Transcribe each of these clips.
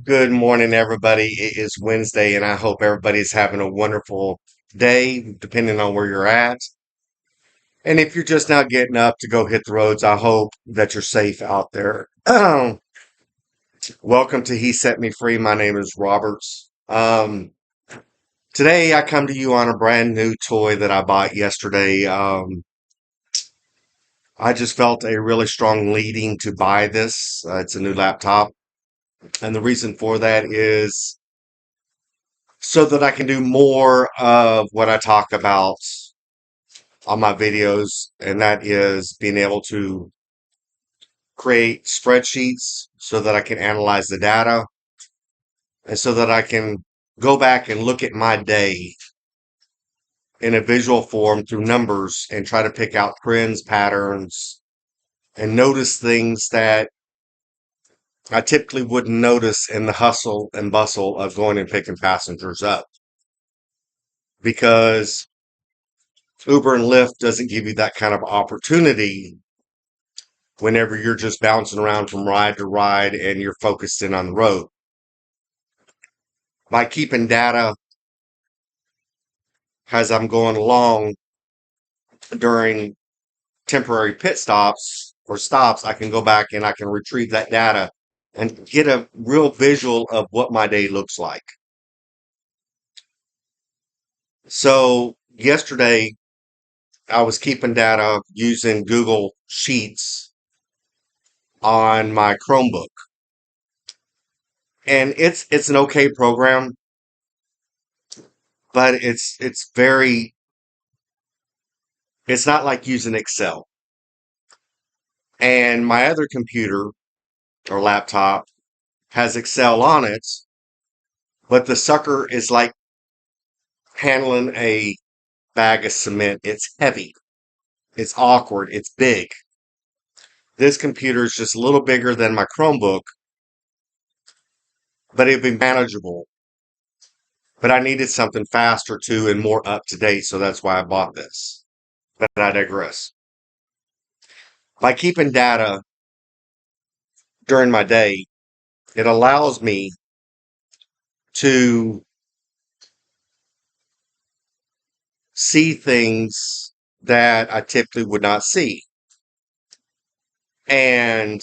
Good morning, everybody. It is Wednesday, and I hope everybody's having a wonderful day, depending on where you're at. And if you're just now getting up to go hit the roads, I hope that you're safe out there. Welcome to He Set Me Free. My name is Roberts. Today, I come to you on a brand new toy that I bought yesterday. I just felt a really strong leading to buy this. It's a new laptop. And the reason for that is so that I can do more of what I talk about on my videos, and that is being able to create spreadsheets so that I can analyze the data and so that I can go back and look at my day in a visual form through numbers and try to pick out trends, patterns, and notice things that I typically wouldn't notice in the hustle and bustle of going and picking passengers up because Uber and Lyft doesn't give you that kind of opportunity whenever you're just bouncing around from ride to ride and you're focused in on the road. By keeping data as I'm going along during temporary pit stops or stops, I can go back and I can retrieve that data and get a real visual of what my day looks like. So yesterday I was keeping data using Google Sheets on my Chromebook. And it's an okay program, but it's not like using Excel. And my other computer or laptop has Excel on it, but the sucker is like handling a bag of cement. It's heavy, it's awkward, it's big. This computer is just a little bigger than my Chromebook, but it'd be manageable. But I needed something faster too and more up to date, so that's why I bought this. But I digress. By keeping data during my day, it allows me to see things that I typically would not see. And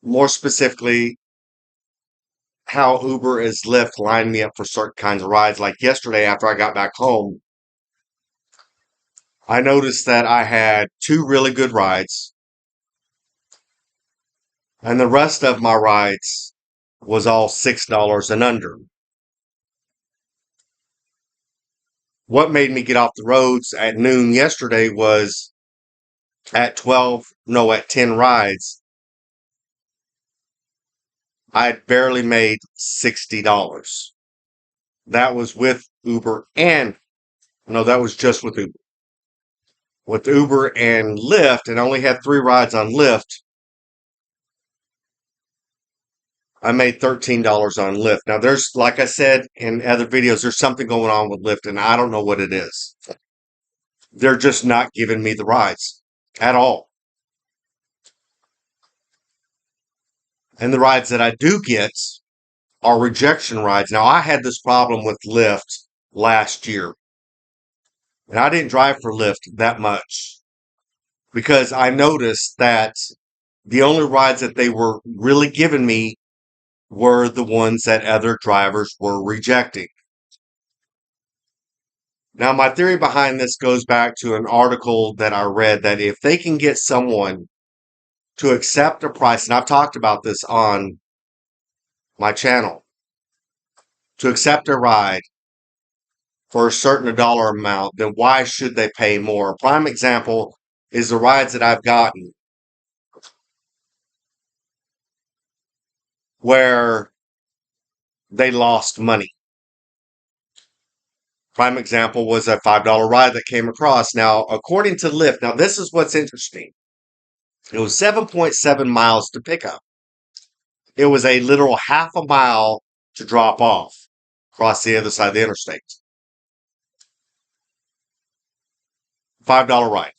more specifically, how Uber is Lyft lined me up for certain kinds of rides. Like yesterday, after I got back home, I noticed that I had two really good rides, and the rest of my rides was all $6 and under. What made me get off the roads at noon yesterday was at 12, no, at 10 rides, I'd barely made $60. That was with Uber and no, that was just with Uber. With Uber and Lyft, and I only had three rides on Lyft, I made $13 on Lyft. Now, there's, like I said in other videos, there's something going on with Lyft, and I don't know what it is. They're just not giving me the rides at all. And the rides that I do get are rejection rides. Now, I had this problem with Lyft last year, and I didn't drive for Lyft that much because I noticed that the only rides that they were really giving me were the ones that other drivers were rejecting. Now, my theory behind this goes back to an article that I read that if they can get someone to accept a price, and I've talked about this on my channel, to accept a ride for a certain dollar amount, then why should they pay more? A prime example is the rides that I've gotten where they lost money. Prime example was a $5 ride that came across. Now, according to Lyft, now this is what's interesting. It was 7.7 miles to pick up. It was a literal half a mile to drop off across the other side of the interstate. $5 ride.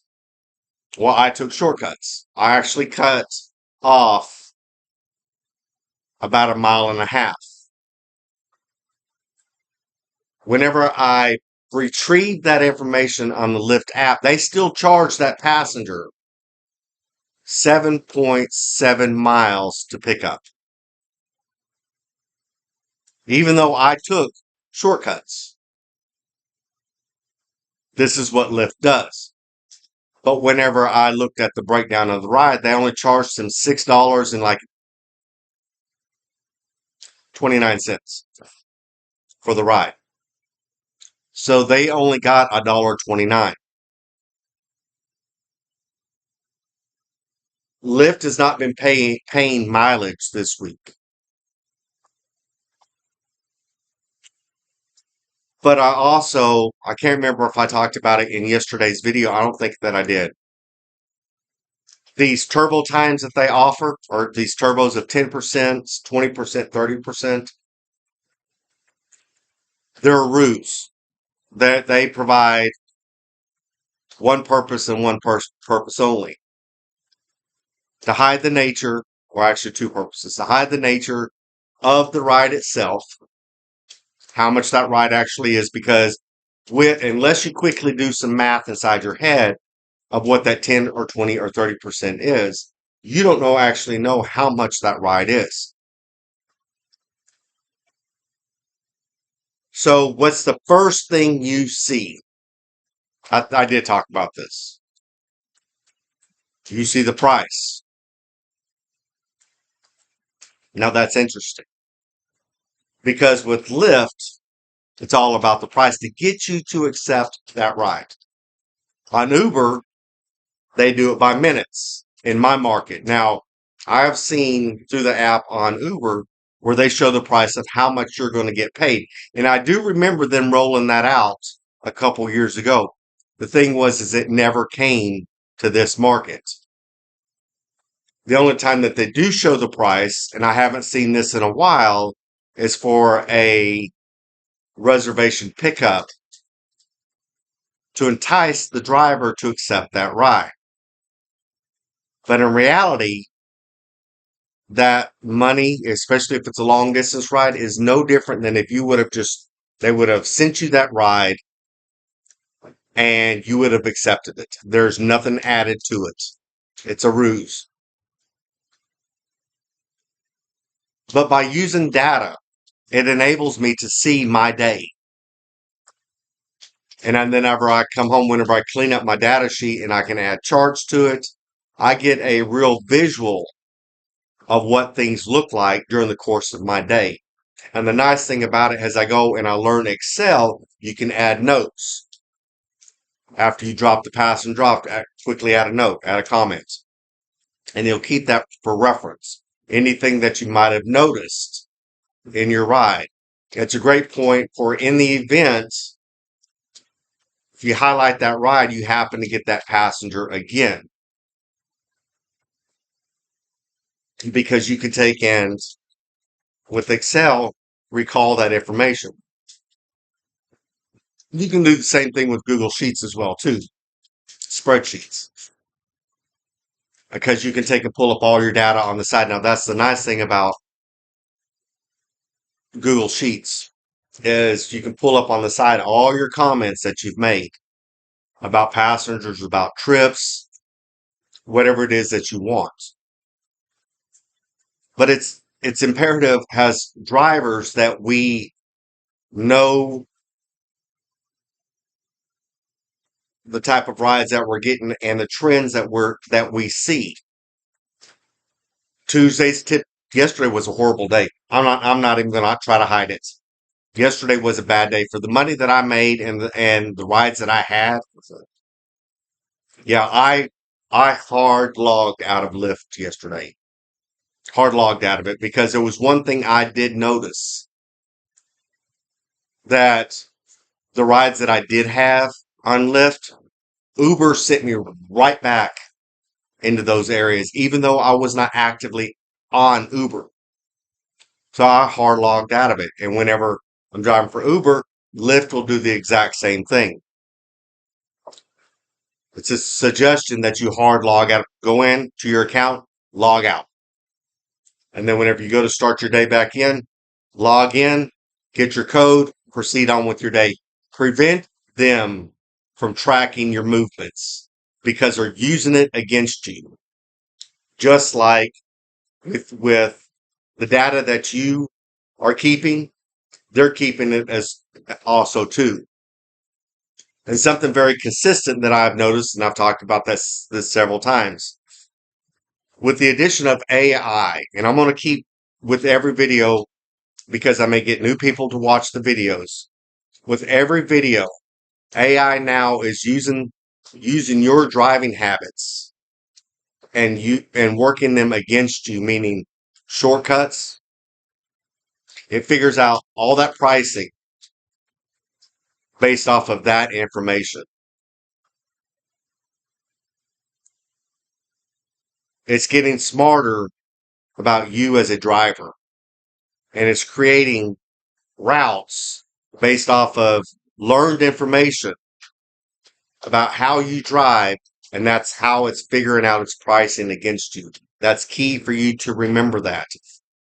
Well, I took shortcuts. I actually cut off about a mile and a half. Whenever I retrieve that information on the Lyft app, they still charge that passenger 7.7 miles to pick up, even though I took shortcuts. This is what Lyft does. But whenever I looked at the breakdown of the ride, they only charged him $6 and like 29 cents for the ride. So they only got $1.29. Lyft has not been paying mileage this week. But I can't remember if I talked about it in yesterday's video. I don't think that I did. These turbo times that they offer, or these turbos of 10%, 20%, 30%, they're routes that they provide one purpose and one purpose only. To hide the nature, or actually two purposes, to hide the nature of the ride itself, how much that ride actually is, because unless you quickly do some math inside your head of what that 10 or 20 or 30% is, you don't actually know how much that ride is. So what's the first thing you see? I did talk about this. You see the price. Now that's interesting because with Lyft, it's all about the price to get you to accept that ride. On Uber, they do it by minutes in my market. Now, I have seen through the app on Uber where they show the price of how much you're going to get paid. And I do remember them rolling that out a couple years ago. The thing is it never came to this market. The only time that they do show the price, and I haven't seen this in a while, is for a reservation pickup to entice the driver to accept that ride. But in reality, that money, especially if it's a long distance ride, is no different than if you would have they would have sent you that ride and you would have accepted it. There's nothing added to it. It's a ruse. But by using data, it enables me to see my day. And then whenever I come home, whenever I clean up my data sheet and I can add charts to it, I get a real visual of what things look like during the course of my day. And the nice thing about it, as I go and I learn Excel, you can add notes. After you drop the pass and drop, quickly add a note, add a comment. And you'll keep that for reference. Anything that you might have noticed in your ride. It's a great point for in the event, if you highlight that ride, you happen to get that passenger again. Because you can take and, with Excel, recall that information. You can do the same thing with Google Sheets as well, too. Spreadsheets. Because you can take and pull up all your data on the side. Now, that's the nice thing about Google Sheets is you can pull up on the side all your comments that you've made about passengers, about trips, whatever it is that you want. But it's imperative as drivers that we know the type of rides that we're getting and the trends that we see. Yesterday was a horrible day. I'm not even gonna try to hide it. Yesterday was a bad day for the money that I made and the rides that I had. Yeah, I hard logged out of Lyft yesterday. Hard logged out of it because there was one thing I did notice that the rides that I did have on Lyft, Uber sent me right back into those areas, even though I was not actively on Uber. So I hard logged out of it. And whenever I'm driving for Uber, Lyft will do the exact same thing. It's a suggestion that you hard log out, go in to your account, log out. And then whenever you go to start your day back in, log in, get your code, proceed on with your day. Prevent them from tracking your movements because they're using it against you. Just like with the data that you are keeping, they're keeping it as also too. And something very consistent that I've noticed, and I've talked about this several times, with the addition of AI, and I'm going to keep with every video because I may get new people to watch the videos. With every video, AI now is using your driving habits and working them against you, meaning shortcuts. It figures out all that pricing based off of that information. It's getting smarter about you as a driver, and it's creating routes based off of learned information about how you drive, and that's how it's figuring out its pricing against you. That's key for you to remember that.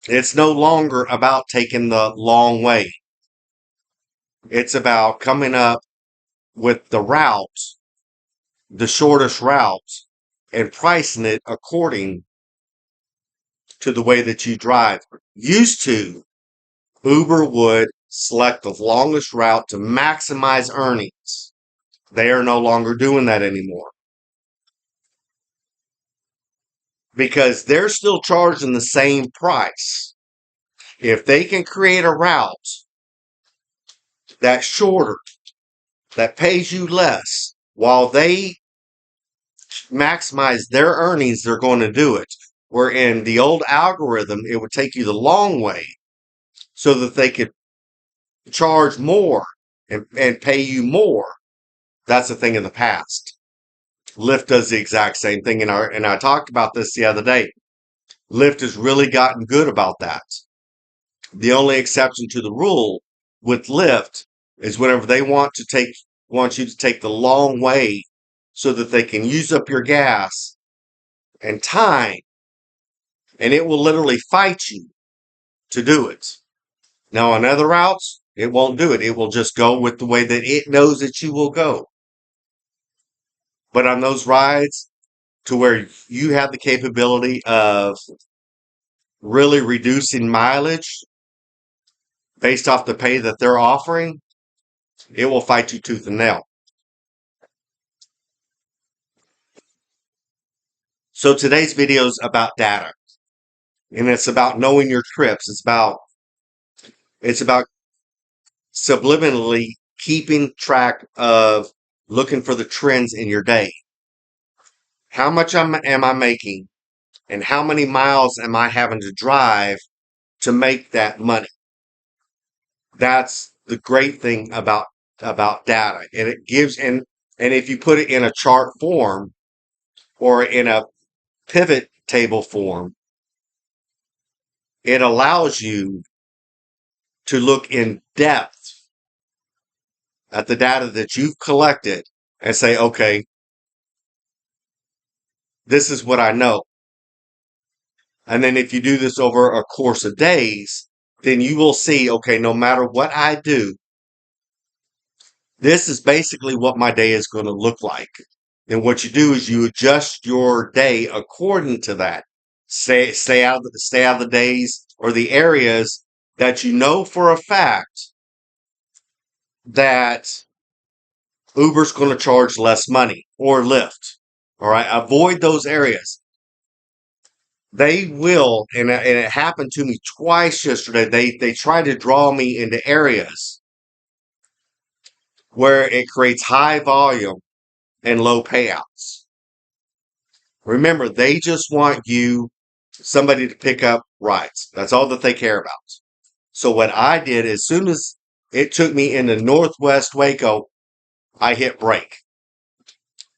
It's no longer about taking the long way. It's about coming up with the route, the shortest route, and pricing it according to the way that you drive. Used to, Uber would select the longest route to maximize earnings. They are no longer doing that anymore because they're still charging the same price. If they can create a route that's shorter, that pays you less, while they maximize their earnings, they're going to do it. Where in the old algorithm, it would take you the long way so that they could charge more and pay you more. That's a thing of the past. Lyft does the exact same thing. And I talked about this the other day. Lyft has really gotten good about that. The only exception to the rule with Lyft is whenever they want you to take the long way so that they can use up your gas and time, and it will literally fight you to do it. Now, on other routes, it won't do it. It will just go with the way that it knows that you will go. But on those rides to where you have the capability of really reducing mileage based off the pay that they're offering, it will fight you tooth and nail. So today's video is about data, and it's about knowing your trips. It's about subliminally keeping track of looking for the trends in your day. How much am I making, and how many miles am I having to drive to make that money? That's the great thing about data, and it gives and if you put it in a chart form or in a pivot table form, it allows you to look in depth at the data that you've collected and say, okay, this is what I know. And then if you do this over a course of days, then you will see, okay, no matter what I do, this is basically what my day is going to look like. And what you do is you adjust your day according to that. Stay out of the days or the areas that you know for a fact that Uber's going to charge less money or Lyft. All right, avoid those areas. They will, and it happened to me twice yesterday. They tried to draw me into areas where it creates high volume and low payouts. Remember, they just want somebody to pick up rides. That's all that they care about. So what I did, as soon as it took me into Northwest Waco, I hit brake.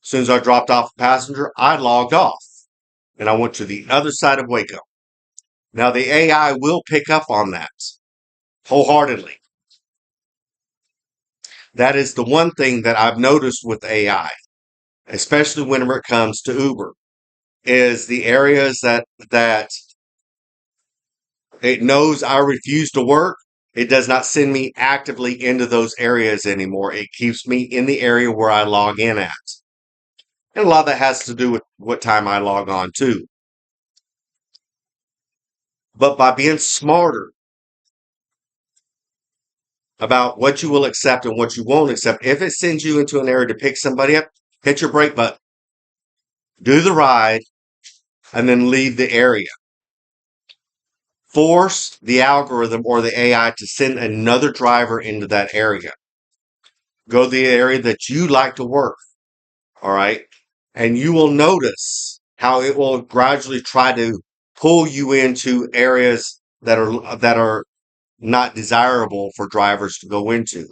As soon as I dropped off a passenger, I logged off and I went to the other side of Waco. Now the AI will pick up on that wholeheartedly. That is the one thing that I've noticed with AI, especially whenever it comes to Uber, is the areas that It knows I refuse to work. It does not send me actively into those areas anymore. It keeps me in the area where I log in at. And a lot of that has to do with what time I log on too. But by being smarter about what you will accept and what you won't accept, if it sends you into an area to pick somebody up, hit your brake button, do the ride, and then leave the area. Force the algorithm or the AI to send another driver into that area. Go to the area that you like to work. All right. And you will notice how it will gradually try to pull you into areas that are not desirable for drivers to go into.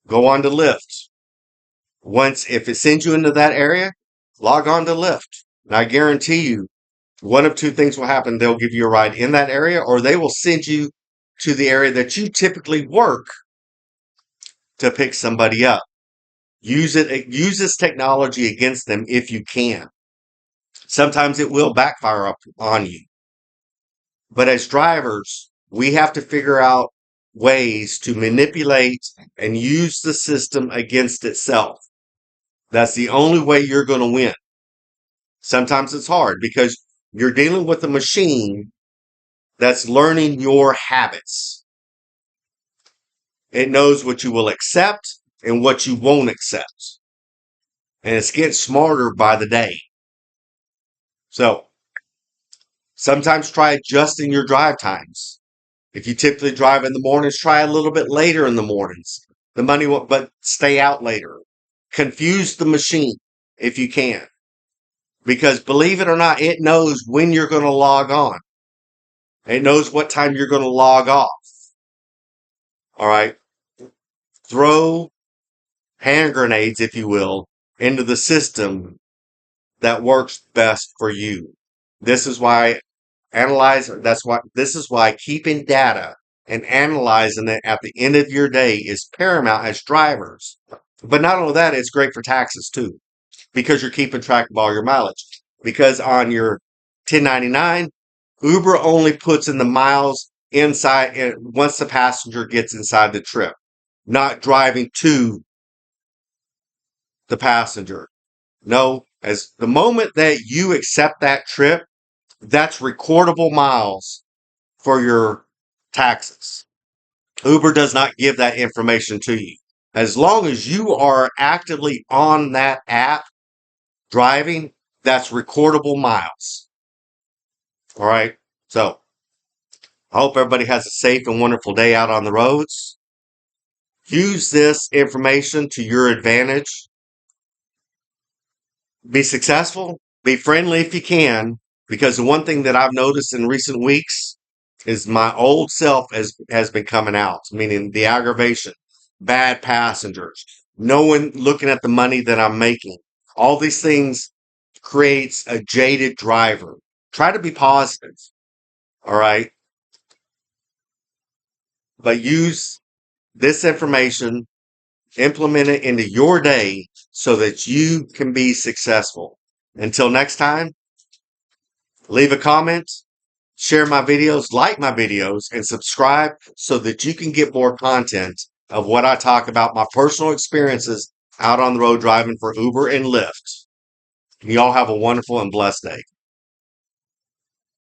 Go on to Lyft. If it sends you into that area, log on to Lyft. And I guarantee you, one of two things will happen. They'll give you a ride in that area, or they will send you to the area that you typically work to pick somebody up. Use this technology against them if you can. Sometimes it will backfire up on you. But as drivers, we have to figure out ways to manipulate and use the system against itself. That's the only way you're going to win. Sometimes it's hard because you're dealing with a machine that's learning your habits. It knows what you will accept and what you won't accept. And it's getting smarter by the day. So sometimes try adjusting your drive times. If you typically drive in the mornings, try a little bit later in the mornings. The money will, but stay out later. Confuse the machine if you can. Because believe it or not, it knows when you're going to log on. It knows what time you're going to log off. All right. Throw hand grenades, if you will, into the system that works best for you. This is why this is why keeping data and analyzing it at the end of your day is paramount as drivers. But not only that, it's great for taxes too, because you're keeping track of all your mileage. Because on your 1099, Uber only puts in the miles inside once the passenger gets inside the trip, not driving to the passenger. No, as the moment that you accept that trip, that's recordable miles for your taxes. Uber does not give that information to you. As long as you are actively on that app driving, that's recordable miles. All right. So I hope everybody has a safe and wonderful day out on the roads. Use this information to your advantage. Be successful. Be friendly if you can. Because the one thing that I've noticed in recent weeks is my old self has been coming out, meaning the aggravation, bad passengers, no one looking at the money that I'm making. All these things creates a jaded driver. Try to be positive. All right. But use this information, implement it into your day so that you can be successful. Until next time, leave a comment, share my videos, like my videos, and subscribe so that you can get more content of what I talk about, my personal experiences out on the road driving for Uber and Lyft. You all have a wonderful and blessed day.